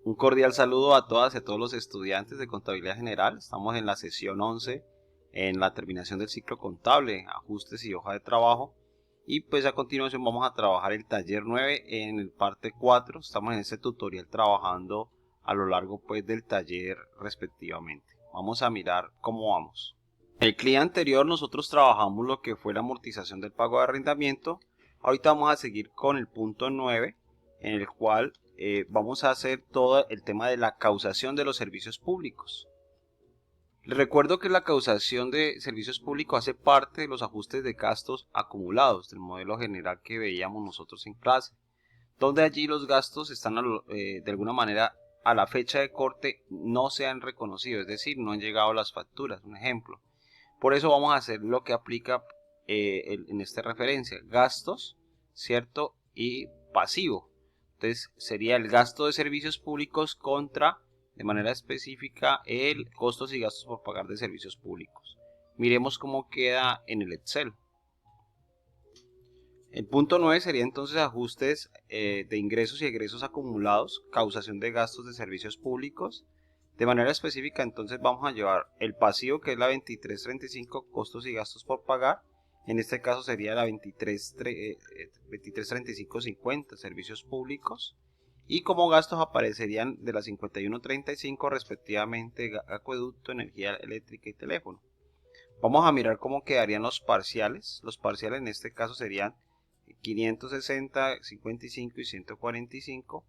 Un cordial saludo a todas y a todos los estudiantes de Contabilidad General. Estamos en la sesión 11, en la terminación del ciclo contable, ajustes y hoja de trabajo. Y pues a continuación vamos a trabajar el taller 9 en el parte 4. Estamos en este tutorial trabajando a lo largo pues del taller respectivamente. Vamos a mirar cómo vamos. El cliente anterior nosotros trabajamos lo que fue la amortización del pago de arrendamiento. Ahorita vamos a seguir con el punto 9, en el cual vamos a hacer todo el tema de la causación de los servicios públicos. Les recuerdo que la causación de servicios públicos hace parte de los ajustes de gastos acumulados del modelo general que veíamos nosotros en clase, donde allí los gastos están de alguna manera a la fecha de corte no se han reconocido, es decir, no han llegado las facturas, un ejemplo. Por eso vamos a hacer lo que aplica en esta referencia, gastos, ¿cierto? Y pasivo. Entonces sería el gasto de servicios públicos contra, de manera específica, el costos y gastos por pagar de servicios públicos. Miremos cómo queda en el Excel. El punto 9 sería entonces ajustes de ingresos y egresos acumulados, causación de gastos de servicios públicos. De manera específica entonces vamos a llevar el pasivo, que es la 2335, costos y gastos por pagar. En este caso sería la 233550, servicios públicos. Y como gastos aparecerían de la 5135 respectivamente acueducto, energía eléctrica y teléfono. Vamos a mirar cómo quedarían los parciales. Los parciales en este caso serían 560, 55 y 145.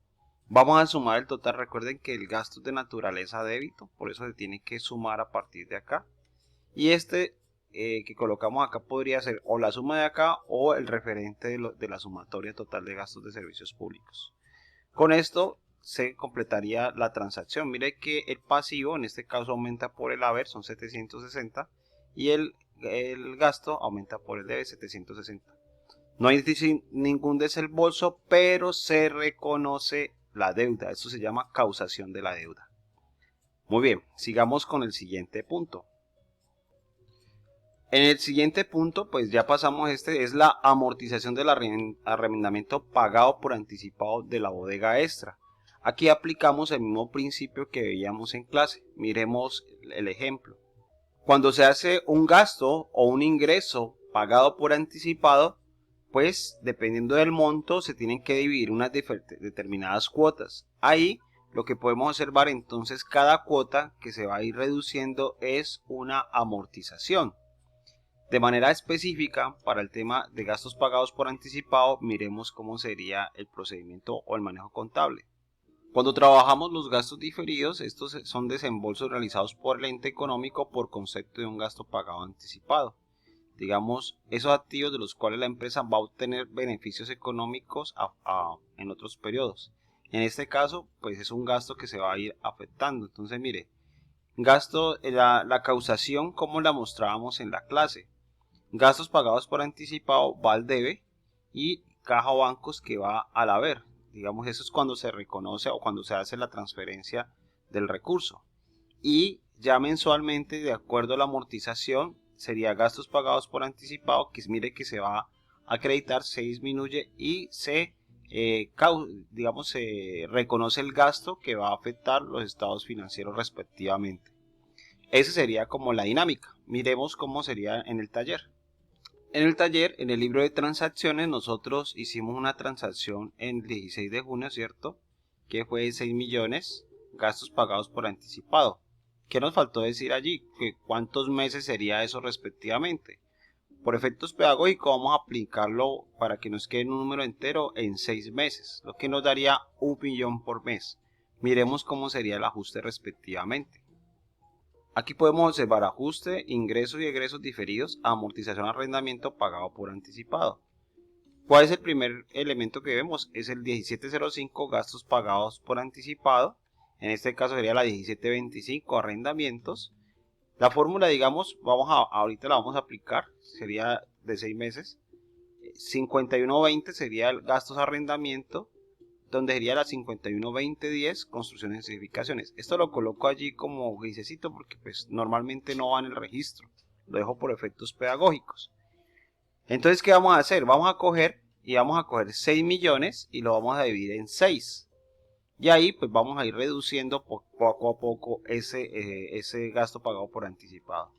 Vamos a sumar el total. Recuerden que el gasto es de naturaleza débito, por eso se tiene que sumar a partir de acá. Y este que colocamos acá podría ser o la suma de acá o el referente de la sumatoria total de gastos de servicios públicos. Con esto se completaría la transacción. Mire que el pasivo en este caso aumenta por el haber, son 760, y el gasto aumenta por el debe, 760. No hay ningún desembolso, pero se reconoce la deuda. Esto se llama causación de la deuda. Muy bien, sigamos con el siguiente punto. En el siguiente punto, pues ya pasamos es la amortización del arrendamiento pagado por anticipado de la bodega extra. Aquí aplicamos el mismo principio que veíamos en clase. Miremos el ejemplo. Cuando se hace un gasto o un ingreso pagado por anticipado, pues dependiendo del monto se tienen que dividir unas determinadas cuotas. Ahí lo que podemos observar entonces, cada cuota que se va a ir reduciendo es una amortización. De manera específica, para el tema de gastos pagados por anticipado, miremos cómo sería el procedimiento o el manejo contable. Cuando trabajamos los gastos diferidos, estos son desembolsos realizados por el ente económico por concepto de un gasto pagado anticipado. Digamos, esos activos de los cuales la empresa va a obtener beneficios económicos en otros periodos. En este caso, pues es un gasto que se va a ir afectando. Entonces, mire, gasto, la causación como la mostrábamos en la clase. Gastos pagados por anticipado va al debe y caja o bancos que va al haber. Digamos, eso es cuando se reconoce o cuando se hace la transferencia del recurso. Y ya mensualmente, de acuerdo a la amortización, sería gastos pagados por anticipado, que mire que se va a acreditar, se disminuye y se reconoce el gasto que va a afectar los estados financieros respectivamente. Esa sería como la dinámica. Miremos cómo sería en el taller. En el taller, en el libro de transacciones, nosotros hicimos una transacción en el 16 de junio, ¿cierto? Que fue de 6 millones, gastos pagados por anticipado. ¿Qué nos faltó decir allí? ¿Que cuántos meses sería eso respectivamente? Por efectos pedagógicos vamos a aplicarlo para que nos quede un número entero en 6 meses, lo que nos daría 1 millón por mes. Miremos cómo sería el ajuste respectivamente. Aquí podemos observar ajuste, ingresos y egresos diferidos, amortización, arrendamiento pagado por anticipado. ¿Cuál es el primer elemento que vemos? Es el 1705, gastos pagados por anticipado. En este caso sería la 1725, arrendamientos. La fórmula, digamos, ahorita la vamos a aplicar, sería de 6 meses. 5120 sería el gastos arrendamiento, donde sería la 512010, construcciones y edificaciones. Esto lo coloco allí como grisecito porque pues normalmente no va en el registro. Lo dejo por efectos pedagógicos. Entonces, ¿qué vamos a hacer? Vamos a coger 6 millones y lo vamos a dividir en 6. Y ahí pues vamos a ir reduciendo poco a poco ese gasto pagado por anticipado.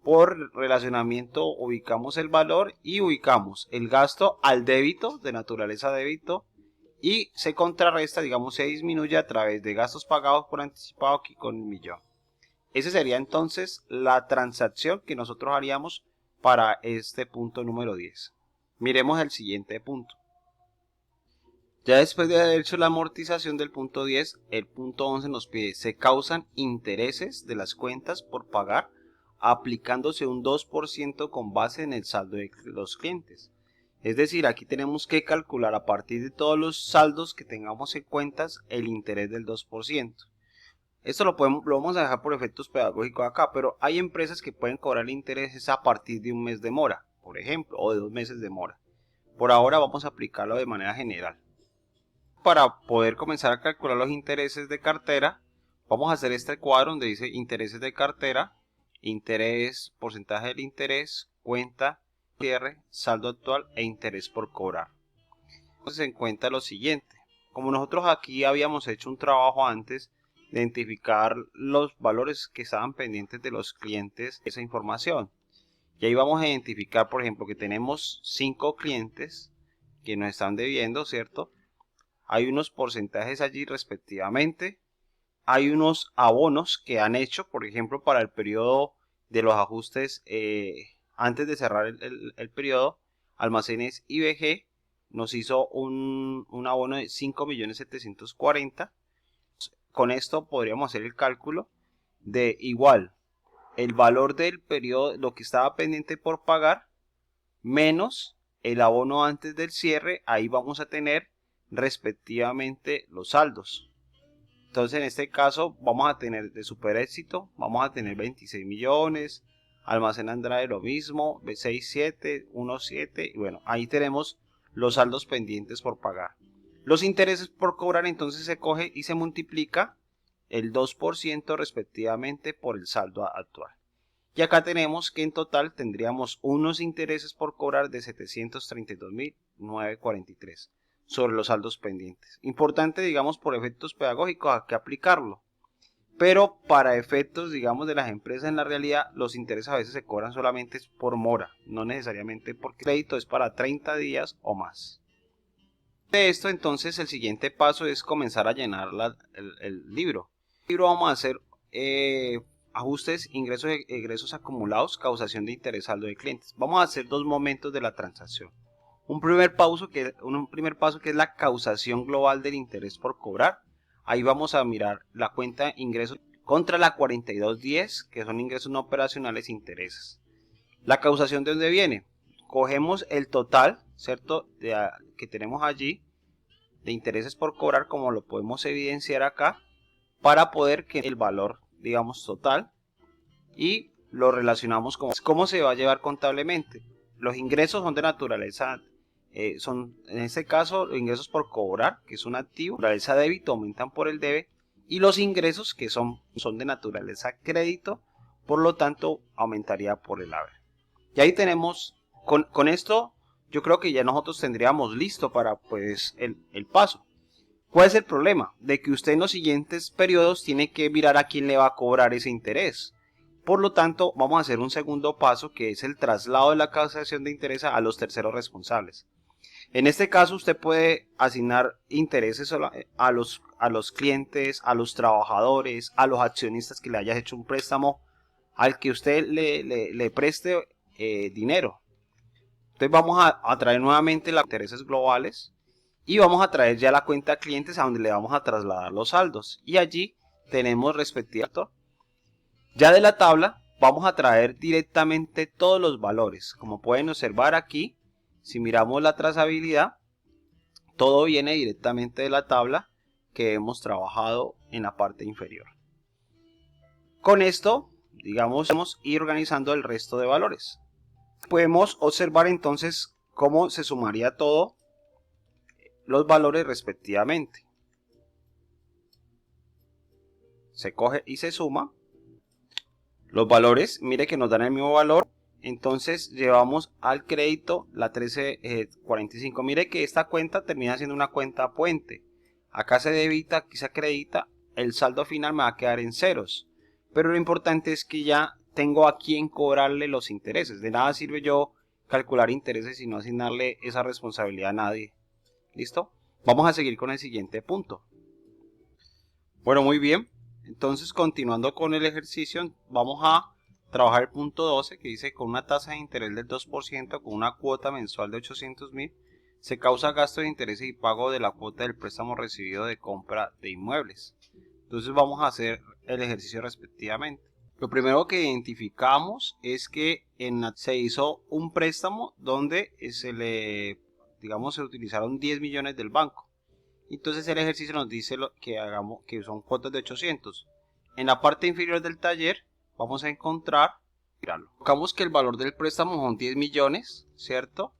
Por relacionamiento ubicamos el valor y ubicamos el gasto al débito, de naturaleza débito, y se contrarresta, digamos, se disminuye a través de gastos pagados por anticipado aquí con el millón. Esa sería entonces la transacción que nosotros haríamos para este punto número 10. Miremos el siguiente punto. Ya después de haber hecho la amortización del punto 10, el punto 11 nos pide, se causan intereses de las cuentas por pagar aplicándose un 2% con base en el saldo de los clientes. Es decir, aquí tenemos que calcular a partir de todos los saldos que tengamos en cuentas el interés del 2%. Esto lo vamos a dejar por efectos pedagógicos acá, pero hay empresas que pueden cobrar intereses a partir de un mes de mora, por ejemplo, o de 2 meses de mora. Por ahora vamos a aplicarlo de manera general. Para poder comenzar a calcular los intereses de cartera, vamos a hacer este cuadro donde dice intereses de cartera, interés, porcentaje del interés, cuenta, cierre, saldo actual e interés por cobrar. Entonces en cuenta lo siguiente, como nosotros aquí habíamos hecho un trabajo antes de identificar los valores que estaban pendientes de los clientes, esa información. Y ahí vamos a identificar, por ejemplo, que tenemos 5 clientes que nos están debiendo, ¿cierto? Hay unos porcentajes allí respectivamente. Hay unos abonos que han hecho, por ejemplo, para el periodo de los ajustes antes de cerrar el periodo, Almacenes IBG nos hizo un abono de 5.740.000. Con esto podríamos hacer el cálculo de igual el valor del periodo, lo que estaba pendiente por pagar, menos el abono antes del cierre. Ahí vamos a tener respectivamente los saldos. Entonces en este caso vamos a tener de Super Éxito, vamos a tener 26 millones, Almacén Andrade lo mismo, 6.7, 1.7, y bueno, ahí tenemos los saldos pendientes por pagar. Los intereses por cobrar entonces se coge y se multiplica el 2% respectivamente por el saldo actual. Y acá tenemos que en total tendríamos unos intereses por cobrar de 732.943 sobre los saldos pendientes. Importante, digamos, por efectos pedagógicos, hay que aplicarlo. Pero para efectos, digamos, de las empresas en la realidad, los intereses a veces se cobran solamente por mora, no necesariamente porque el crédito es para 30 días o más. De esto, entonces, el siguiente paso es comenzar a llenar el libro. En el libro vamos a hacer ajustes, ingresos, egresos acumulados, causación de interés, saldo de clientes. Vamos a hacer dos momentos de la transacción. Un primer paso que es la causación global del interés por cobrar. Ahí vamos a mirar la cuenta ingresos contra la 4210, que son ingresos no operacionales e intereses. La causación, ¿de dónde viene? Cogemos el total, ¿cierto?, que tenemos allí de intereses por cobrar, como lo podemos evidenciar acá, para poder que el valor, digamos, total, y lo relacionamos con cómo se va a llevar contablemente. Los ingresos son de naturaleza, son en este caso los ingresos por cobrar, que es un activo, naturaleza débito, aumentan por el debe, y los ingresos que son de naturaleza crédito, por lo tanto aumentaría por el haber. Y ahí tenemos, con esto yo creo que ya nosotros tendríamos listo para pues el paso. ¿Cuál es el problema? De que usted en los siguientes periodos tiene que mirar a quién le va a cobrar ese interés. Por lo tanto, vamos a hacer un segundo paso, que es el traslado de la causación de interés a los terceros responsables. En este caso, usted puede asignar intereses a los clientes, a los trabajadores, a los accionistas que le hayas hecho un préstamo, al que usted le preste dinero. Entonces vamos a traer nuevamente los intereses globales y vamos a traer ya la cuenta clientes, a donde le vamos a trasladar los saldos, y allí tenemos respectivamente. Ya de la tabla vamos a traer directamente todos los valores. Como pueden observar aquí, si miramos la trazabilidad, todo viene directamente de la tabla que hemos trabajado en la parte inferior. Con esto, digamos, vamos a ir organizando el resto de valores. Podemos observar entonces cómo se sumaría todo los valores respectivamente. Se coge y se suma los valores, mire que nos dan el mismo valor. Entonces llevamos al crédito la 1345. Mire que esta cuenta termina siendo una cuenta puente. Acá se debita, aquí se acredita, el saldo final me va a quedar en ceros. Pero lo importante es que ya tengo a quién cobrarle los intereses. De nada sirve yo calcular intereses y no asignarle esa responsabilidad a nadie. ¿Listo? Vamos a seguir con el siguiente punto. Bueno, muy bien. Entonces, continuando con el ejercicio, vamos a trabajar el punto 12 que dice: con una tasa de interés del 2% con una cuota mensual de 800.000, se causa gasto de intereses y pago de la cuota del préstamo recibido de compra de inmuebles. Entonces vamos a hacer el ejercicio respectivamente. Lo primero que identificamos es que se hizo un préstamo donde se utilizaron 10 millones del banco. Entonces el ejercicio nos dice que son cuotas de 800. En la parte inferior del taller vamos a encontrar, colocamos que el valor del préstamo son 10 millones, ¿cierto?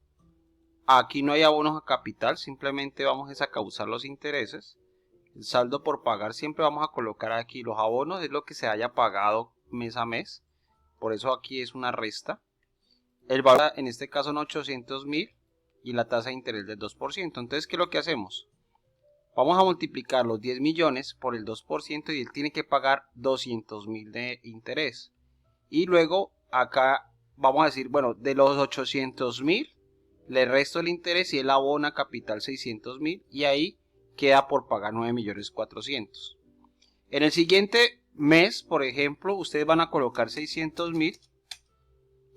Aquí no hay abonos a capital, simplemente vamos a causar los intereses. El saldo por pagar siempre vamos a colocar aquí los abonos, es lo que se haya pagado mes a mes. Por eso aquí es una resta. El valor en este caso son 800.000 y la tasa de interés del 2%. Entonces, ¿qué es lo que hacemos? Vamos a multiplicar los 10 millones por el 2% y él tiene que pagar 200.000 de interés. Y luego acá vamos a decir, bueno, de los 800.000 le resto el interés y él abona capital 600.000 y ahí queda por pagar 9.400.000. En el siguiente mes, por ejemplo, ustedes van a colocar 600.000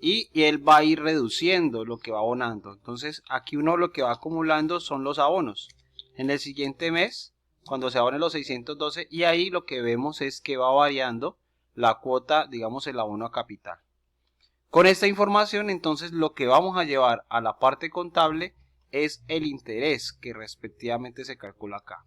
y él va a ir reduciendo lo que va abonando. Entonces aquí uno lo que va acumulando son los abonos. En el siguiente mes, cuando se abonen los 612, y ahí lo que vemos es que va variando la cuota, digamos el abono a capital. Con esta información, entonces, lo que vamos a llevar a la parte contable es el interés que respectivamente se calcula acá.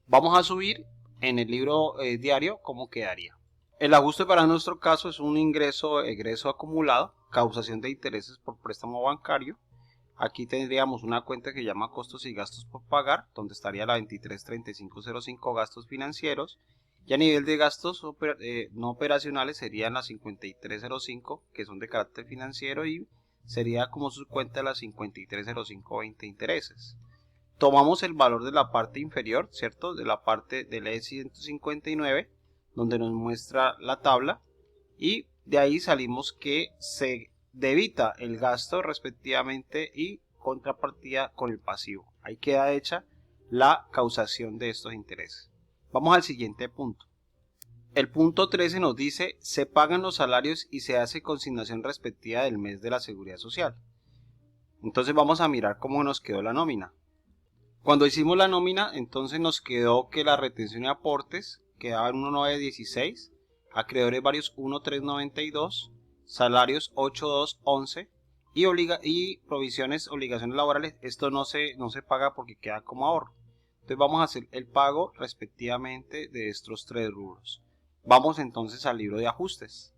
Vamos a subir en el libro diario cómo quedaría. El ajuste para nuestro caso es un ingreso-egreso acumulado, causación de intereses por préstamo bancario. Aquí tendríamos una cuenta que se llama costos y gastos por pagar, donde estaría la 233505 gastos financieros. Y a nivel de gastos no operacionales serían las 5305, que son de carácter financiero, y sería como su cuenta la 530520 intereses. Tomamos el valor de la parte inferior, ¿cierto? De la parte del E159, donde nos muestra la tabla, y de ahí salimos que se debita el gasto respectivamente y contrapartida con el pasivo. Ahí queda hecha la causación de estos intereses. Vamos al siguiente punto. El punto 13 nos dice: se pagan los salarios y se hace consignación respectiva del mes de la seguridad social. Entonces vamos a mirar cómo nos quedó la nómina. Cuando hicimos la nómina, entonces nos quedó que la retención y aportes quedaban 1.916, acreedores varios 1.392, salarios 8.211 y provisiones, obligaciones laborales. Esto no se paga porque queda como ahorro. Entonces vamos a hacer el pago respectivamente de estos tres rubros. Vamos entonces al libro de ajustes.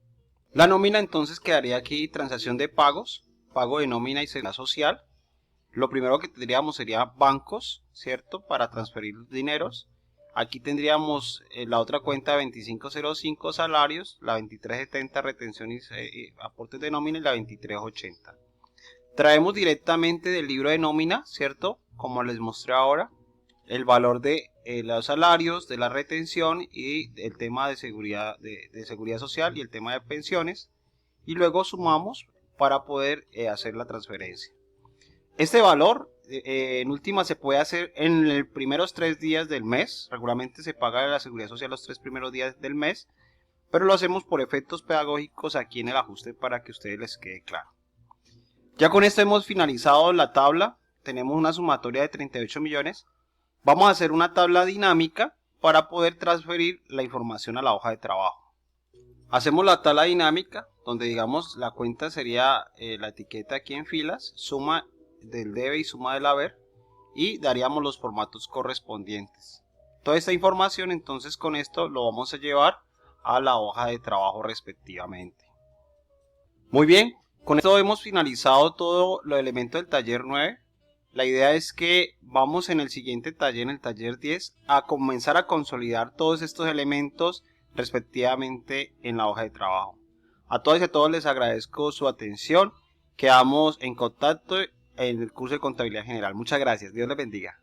La nómina entonces quedaría aquí: transacción de pagos, pago de nómina y seguridad social. Lo primero que tendríamos sería bancos, ¿cierto? Para transferir dineros. Aquí tendríamos la otra cuenta 2505 salarios, la 2370 retención y aportes de nómina y la 2380. Traemos directamente del libro de nómina, ¿cierto? Como les mostré ahora, el valor de los salarios, de la retención y el tema de seguridad social y el tema de pensiones, y luego sumamos para poder hacer la transferencia. Este valor en última se puede hacer en los primeros 3 días del mes. Regularmente se paga la seguridad social los 3 primeros días del mes, pero lo hacemos por efectos pedagógicos aquí en el ajuste para que a ustedes les quede claro. Ya con esto hemos finalizado la tabla. Tenemos una sumatoria de 38 millones. Vamos a hacer una tabla dinámica para poder transferir la información a la hoja de trabajo. Hacemos la tabla dinámica donde, digamos, la cuenta sería la etiqueta aquí en filas, suma del debe y suma del haber, y daríamos los formatos correspondientes. Toda esta información entonces con esto lo vamos a llevar a la hoja de trabajo respectivamente. Muy bien, con esto hemos finalizado todo los elementos del taller 9. La idea es que vamos en el siguiente taller, en el taller 10, a comenzar a consolidar todos estos elementos respectivamente en la hoja de trabajo. A todas y a todos les agradezco su atención. Quedamos en contacto en el curso de contabilidad general. Muchas gracias. Dios les bendiga.